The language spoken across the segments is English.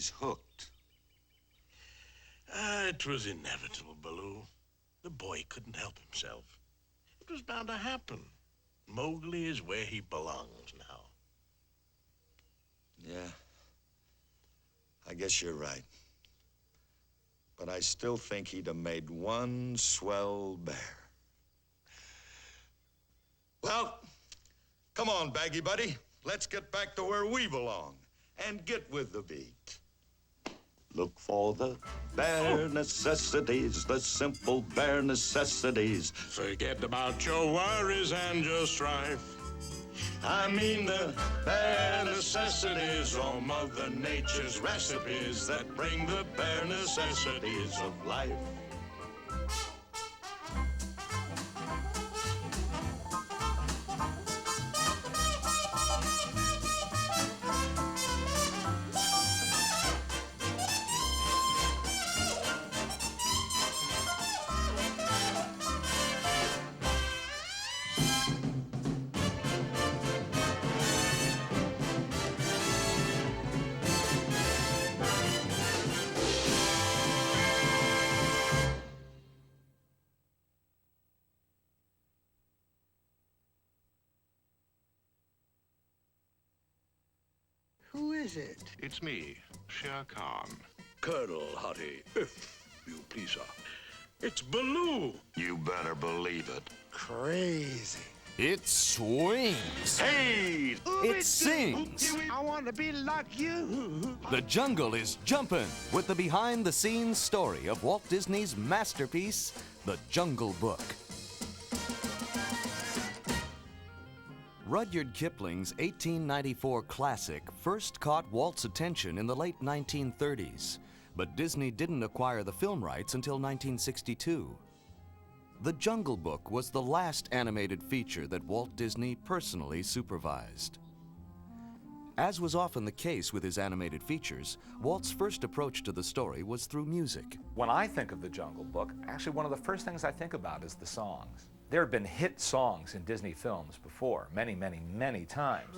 he's hooked. It was inevitable, Baloo. The boy couldn't help himself. It was bound to happen. Mowgli is where he belongs now. Yeah, I guess you're right. But I still think he'd have made one swell bear. Well, come on, Baggy Buddy. Let's get back to where we belong and get with the beat. Look for the bare necessities, the simple bare necessities. Forget about your worries and your strife. I mean the bare necessities, all Mother Nature's recipes that bring the bare necessities of life. Who is it? It's me, Shere Khan. Colonel Hottie, if you please, sir. It's Baloo. You better believe it. Crazy. It swings. Hey! It sings. I want to be like you. The jungle is jumping with the behind-the-scenes story of Walt Disney's masterpiece, The Jungle Book. Rudyard Kipling's 1894 classic first caught Walt's attention in the late 1930s, but Disney didn't acquire the film rights until 1962. The Jungle Book was the last animated feature that Walt Disney personally supervised. As was often the case with his animated features, Walt's first approach to the story was through music. When I think of the Jungle Book, actually one of the first things I think about is the songs. There have been hit songs in Disney films before, many, many, many times.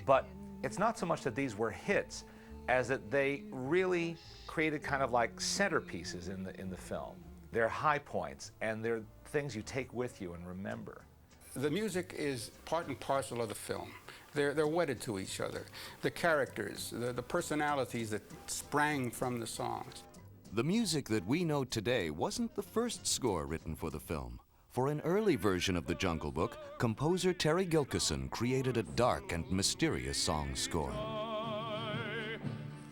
But it's not so much that these were hits as that they really created kind of like centerpieces in the film. They're high points and they're things you take with you and remember. The music is part and parcel of the film. They're wedded to each other. The characters, the personalities that sprang from the songs. The music that we know today wasn't the first score written for the film. For an early version of The Jungle Book, composer Terry Gilkyson created a dark and mysterious song score.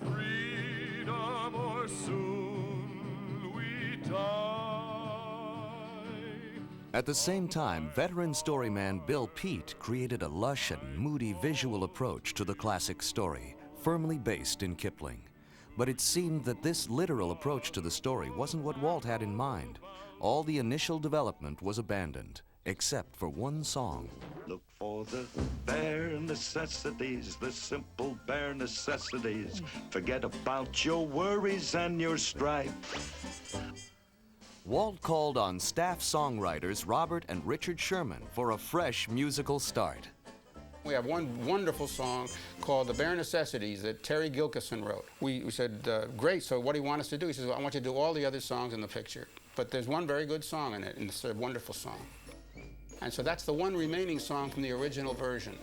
Freedom or soon we die. At the same time, veteran storyman Bill Peet created a lush and moody visual approach to the classic story, firmly based in Kipling. But it seemed that this literal approach to the story wasn't what Walt had in mind. All the initial development was abandoned, except for one song. Look for the bare necessities, the simple bare necessities. Forget about your worries and your strife. Walt called on staff songwriters Robert and Richard Sherman for a fresh musical start. We have one wonderful song called The Bare Necessities that Terry Gilkyson wrote. We said, great, so what do you want us to do? He says, well, I want you to do all the other songs in the picture. But there's one very good song in it, and it's a wonderful song. And so that's the one remaining song from the original version.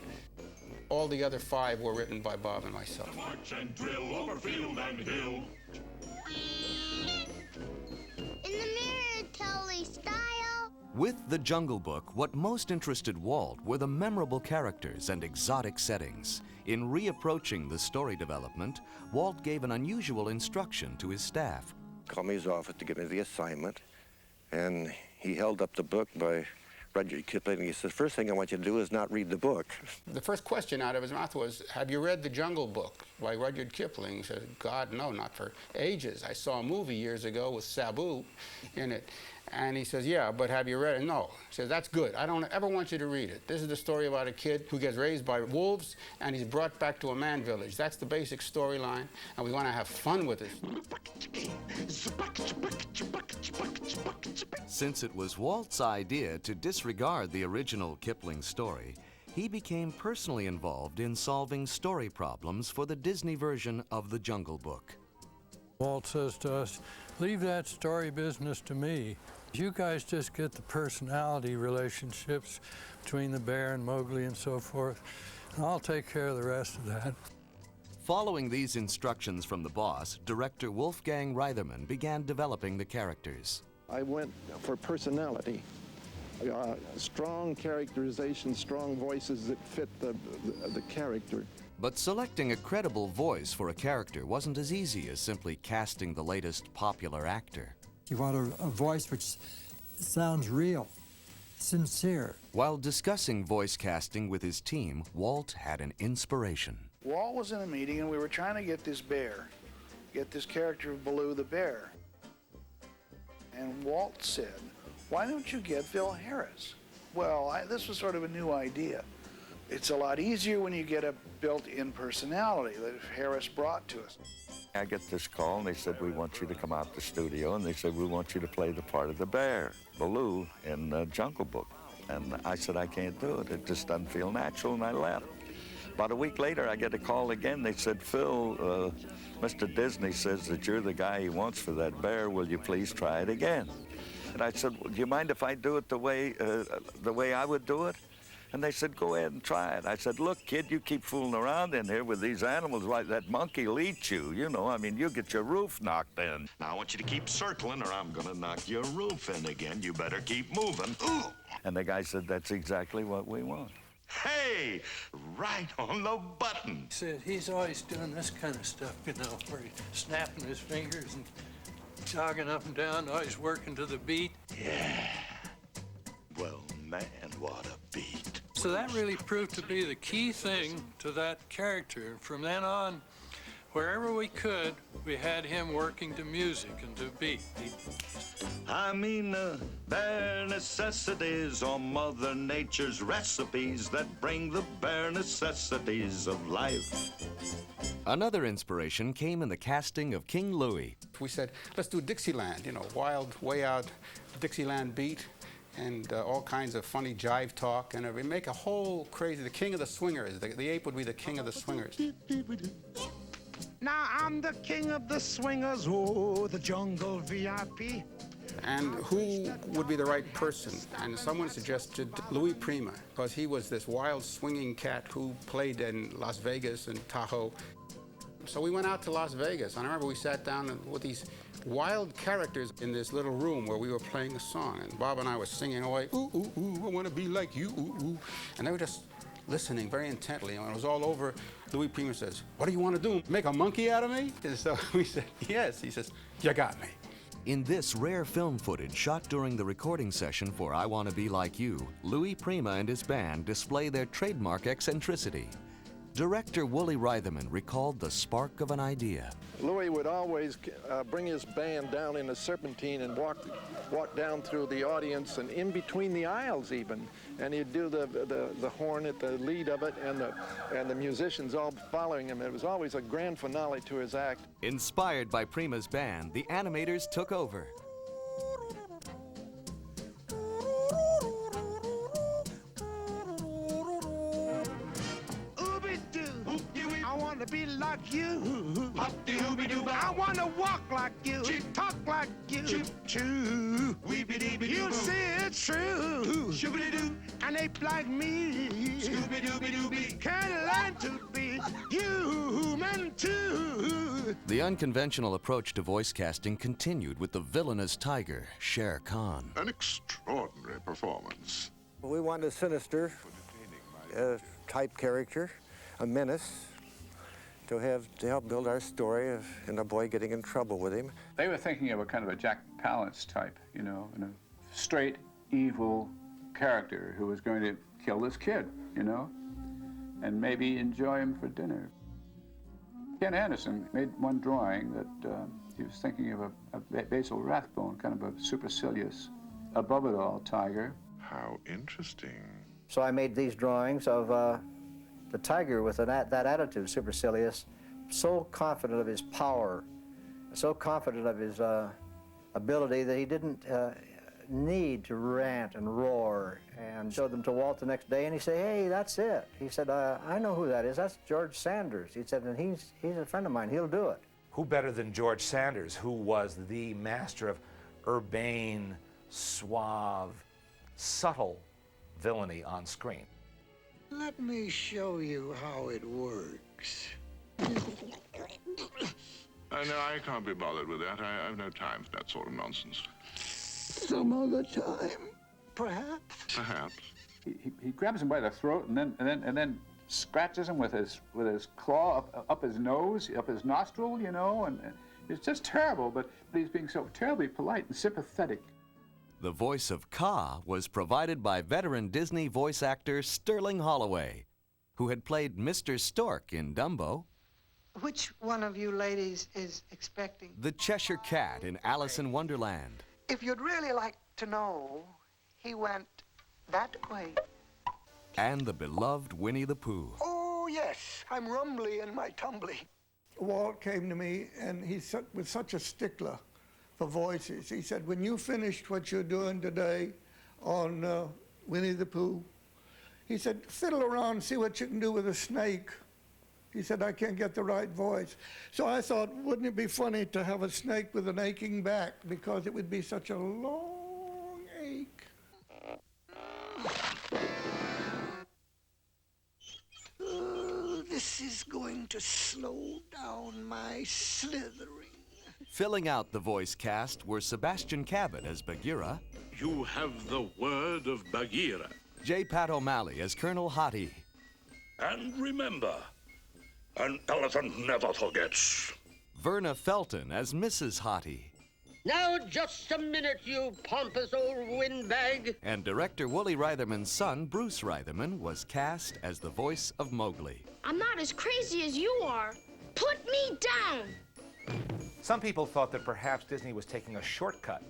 All the other 5 were written by Bob and myself. March and drill over field and hill. In the mirror, Tully style. With The Jungle Book, what most interested Walt were the memorable characters and exotic settings. In reapproaching the story development, Walt gave an unusual instruction to his staff. Called me his office to give me the assignment, and he held up the book by Rudyard Kipling, and he said, first thing I want you to do is not read the book. The first question out of his mouth was, have you read The Jungle Book by Rudyard Kipling? He said, God, no, not for ages. I saw a movie years ago with Sabu in it. And he says, yeah, but have you read it? No. He says, that's good. I don't ever want you to read it. This is the story about a kid who gets raised by wolves, and he's brought back to a man village. That's the basic storyline, and we want to have fun with it. Since it was Walt's idea to disregard the original Kipling story, he became personally involved in solving story problems for the Disney version of The Jungle Book. Walt says to us, leave that story business to me. You guys just get the personality relationships between the bear and Mowgli and so forth, and I'll take care of the rest of that. Following these instructions from the boss, director Wolfgang Reitherman began developing the characters. I went for personality, strong characterization, strong voices that fit the character. But selecting a credible voice for a character wasn't as easy as simply casting the latest popular actor. You want a voice which sounds real, sincere. While discussing voice casting with his team, Walt had an inspiration. Walt was in a meeting and we were trying to get this character of Baloo the bear. And Walt said, why don't you get Phil Harris? Well, this was sort of a new idea. It's a lot easier when you get a built-in personality that Harris brought to us. I get this call, and they said, we want you to come out to the studio, and they said, we want you to play the part of the bear, Baloo, in Jungle Book. And I said, I can't do it. It just doesn't feel natural, and I left. About a week later, I get a call again. They said, Phil, Mr. Disney says that you're the guy he wants for that bear. Will you please try it again? And I said, well, do you mind if I do it the way I would do it? And they said, go ahead and try it. I said, look, kid, you keep fooling around in here with these animals like that monkey will eat you. You know, I mean, you get your roof knocked in. Now, I want you to keep circling or I'm going to knock your roof in again. You better keep moving. Ooh. And the guy said, that's exactly what we want. Hey, right on the button. He said he's always doing this kind of stuff, you know, where he's snapping his fingers and jogging up and down, always working to the beat. Yeah. Well, man, what a beat. So that really proved to be the key thing to that character. From then on, wherever we could, we had him working to music and to beat. I mean, bare necessities or Mother Nature's recipes that bring the bare necessities of life. Another inspiration came in the casting of King Louie. We said, let's do Dixieland, you know, wild, way out Dixieland beat, and all kinds of funny jive talk, and we make a whole crazy, the king of the swingers. The ape would be the king of the swingers. Now I'm the king of the swingers, oh, the jungle VIP. And who would be the right person? And someone suggested Louie Prima, because he was this wild swinging cat who played in Las Vegas and Tahoe. So we went out to Las Vegas, and I remember we sat down with these wild characters in this little room where we were playing a song, and Bob and I were singing away, ooh, ooh, ooh, I want to be like you, ooh, ooh. And they were just listening very intently, and when it was all over, Louie Prima says, what do you want to do, make a monkey out of me? And so we said, yes. He says, you got me. In this rare film footage shot during the recording session for I Want to Be Like You, Louie Prima and his band display their trademark eccentricity. Director Wooly Reitherman recalled the spark of an idea. Louie would always bring his band down in a serpentine and walk down through the audience and in between the aisles even. And he'd do the horn at the lead of it and the musicians all following him. It was always a grand finale to his act. Inspired by Prima's band, the animators took over. I want to be like you. I want to walk like you, talk like you. You say it's true. An ape like me can learn to be human too. The unconventional approach to voice casting continued with the villainous tiger, Shere Khan. An extraordinary performance. We wanted a sinister type character, a menace, to help build our story of a boy getting in trouble with him. They were thinking of a kind of a Jack Palance type, you know, a straight, evil character who was going to kill this kid, you know, and maybe enjoy him for dinner. Ken Anderson made one drawing that he was thinking of a Basil Rathbone, kind of a supercilious, above-it-all tiger. How interesting. So I made these drawings of the tiger with that attitude, supercilious, so confident of his power, so confident of his ability that he didn't need to rant and roar, and showed them to Walt the next day, and he said, hey, that's it. He said, I know who that is. That's George Sanders. He said, and he's a friend of mine. He'll do it. Who better than George Sanders, who was the master of urbane, suave, subtle villainy on screen? Let me show you how it works. No, I can't be bothered with that. I have no time for that sort of nonsense. Some other time, perhaps. Perhaps. He grabs him by the throat and then scratches him with his claw up his nose, up his nostril, you know, and it's just terrible, but he's being so terribly polite and sympathetic. The voice of Kaa was provided by veteran Disney voice actor Sterling Holloway, who had played Mr. Stork in Dumbo, Which one of you ladies is expecting? the Cheshire Cat in Alice in Wonderland, If you'd really like to know, he went that way. and the beloved Winnie the Pooh. Oh, yes, I'm rumbly in my tumbly. Walt came to me, and he was such a stickler for voices. He said, when you finished what you're doing today on Winnie the Pooh, he said, fiddle around and see what you can do with a snake. He said, I can't get the right voice. So I thought, wouldn't it be funny to have a snake with an aching back, because it would be such a long ache. This is going to slow down my slithering. Filling out the voice cast were Sebastian Cabot as Bagheera, You have the word of Bagheera. J. Pat O'Malley as Colonel Hottie, And remember, an elephant never forgets. Verna Felton as Mrs. Hottie, Now, just a minute, you pompous old windbag. and director Wooly Reitherman's son, Bruce Reitherman, was cast as the voice of Mowgli. I'm not as crazy as you are. Put me down. Some people thought that perhaps Disney was taking a shortcut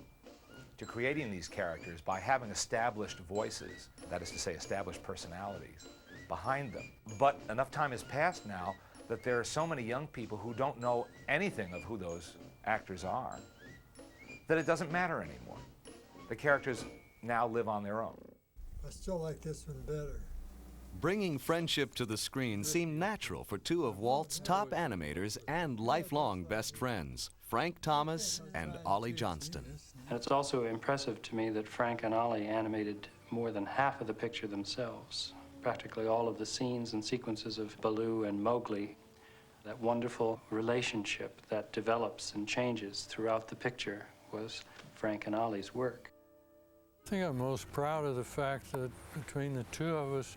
to creating these characters by having established voices, that is to say, established personalities, behind them. But enough time has passed now that there are so many young people who don't know anything of who those actors are that it doesn't matter anymore. The characters now live on their own. I still like this one better. Bringing friendship to the screen seemed natural for two of Walt's top animators and lifelong best friends, Frank Thomas and Ollie Johnston. And it's also impressive to me that Frank and Ollie animated more than half of the picture themselves. Practically all of the scenes and sequences of Baloo and Mowgli. That wonderful relationship that develops and changes throughout the picture was Frank and Ollie's work. I think I'm most proud of the fact that between the two of us,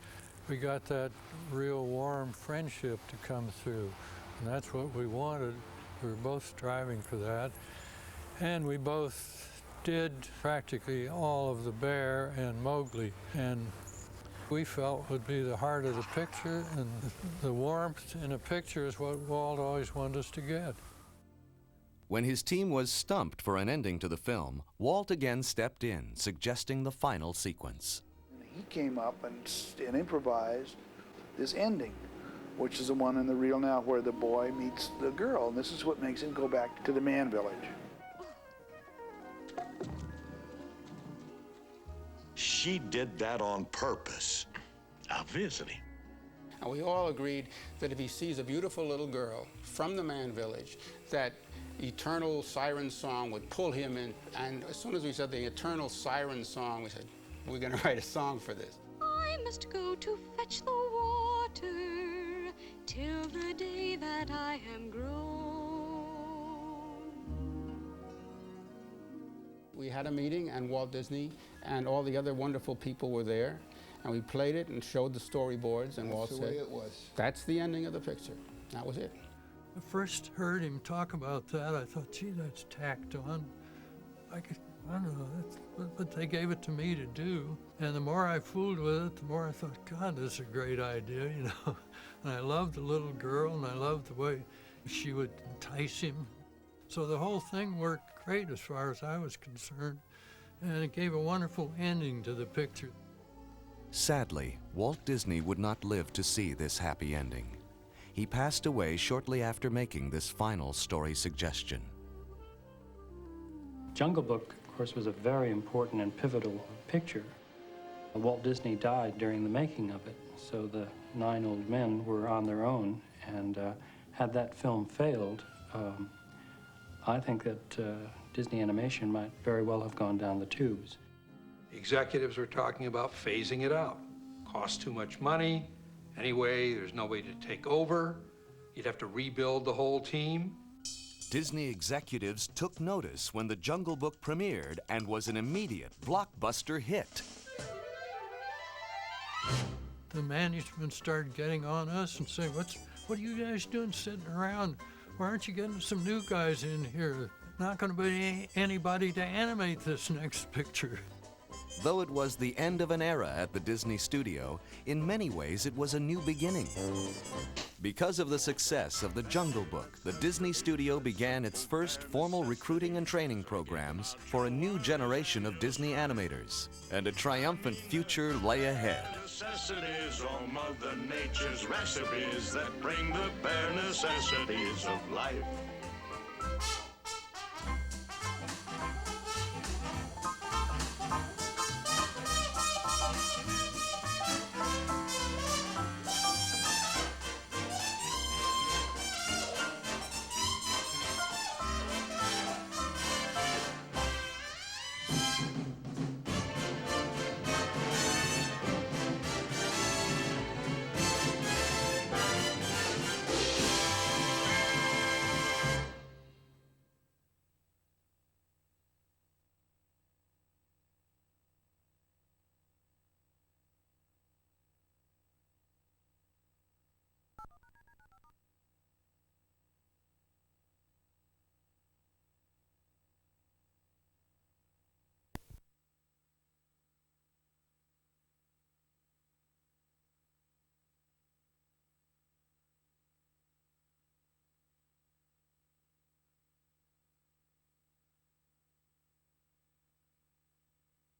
we got that real warm friendship to come through. And that's what we wanted. We were both striving for that. And we both did practically all of the bear and Mowgli. And we felt would be the heart of the picture, and the warmth in a picture is what Walt always wanted us to get. When his team was stumped for an ending to the film, Walt again stepped in, suggesting the final sequence. He came up and improvised this ending, which is the one in the reel now where the boy meets the girl, and this is what makes him go back to the man village. She did that on purpose. Obviously. And we all agreed that if he sees a beautiful little girl from the man village, that eternal siren song would pull him in. And as soon as we said the eternal siren song, we said, we're going to write a song for this. I must go to fetch the water till the day that I am grown. We had a meeting, and Walt Disney and all the other wonderful people were there, and we played it and showed the storyboards, and Walt said, it was. that's the ending of the picture. That was it. I first heard him talk about that, I thought, gee, that's tacked on. I don't know, but they gave it to me to do. And the more I fooled with it, the more I thought, God, this is a great idea, you know. And I loved the little girl, and I loved the way she would entice him. So the whole thing worked great as far as I was concerned. And it gave a wonderful ending to the picture. Sadly, Walt Disney would not live to see this happy ending. He passed away shortly after making this final story suggestion. Jungle Book of course, was a very important and pivotal picture. Walt Disney died during the making of it, so the 9 old men were on their own, and had that film failed, I think that Disney Animation might very well have gone down the tubes. Executives were talking about phasing it out. Costs too much money. Anyway, there's no way to take over. You'd have to rebuild the whole team. Disney executives took notice when The Jungle Book premiered and was an immediate blockbuster hit. The management started getting on us and saying, what are you guys doing sitting around? Why aren't you getting some new guys in here? Not going to be anybody to animate this next picture. Though it was the end of an era at the Disney studio, in many ways it was a new beginning. Because of the success of The Jungle Book, the Disney studio began its first formal recruiting and training programs for a new generation of Disney animators, and a triumphant future lay ahead. Necessities, oh Mother Nature's recipes that bring the bare necessities of life.